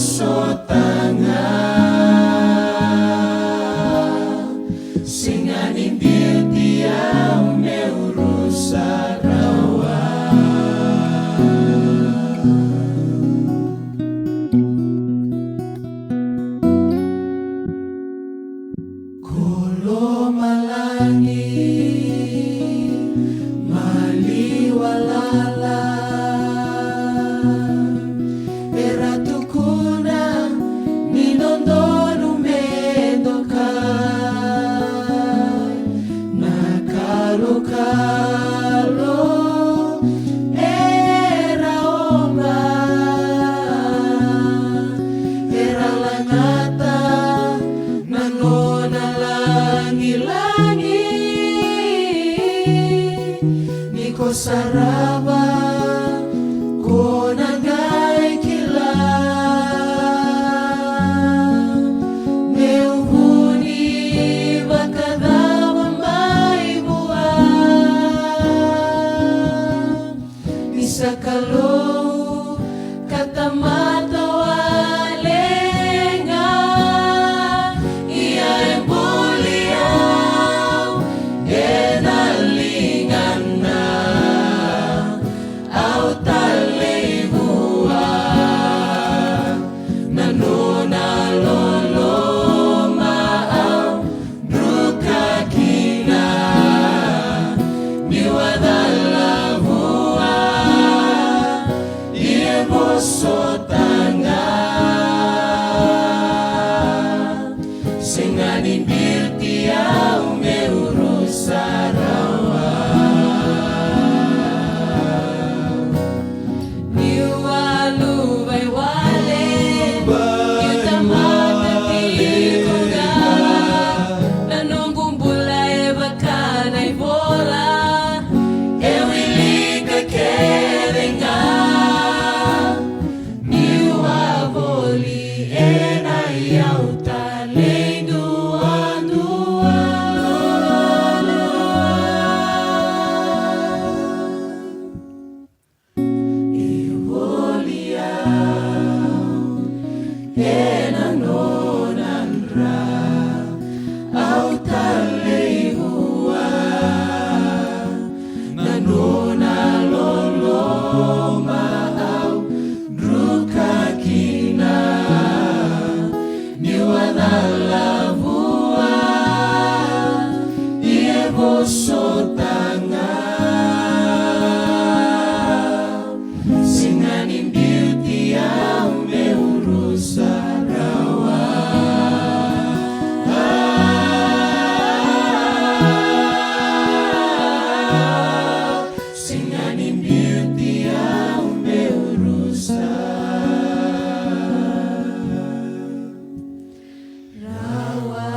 bosotanga singanin beauty umeurusa rawa kulo malangi maliwalala eratukuna ninondonu mendoka nakalo-kalo era oma era langata nangona langi-langi niko saraba ko nagay kila meuhuni bakadaba may buwan nisakalo katamata walenga iya embuliaw enalingan na au talibua nanuna loloma au brukakina niwadalavua ie bosotanga singanin beauty umeurusa rawa niwalubay wale yutamata tikuga nanunggung bulay bakanay bola ewilika kerenga niwaboli enayaw talay duwa-duwa enanonanra au talihua nanona loloma au drukakina niwadalavua ie bosotanga singanin beauty umeurusa rawa singanin beauty umeurusa rawa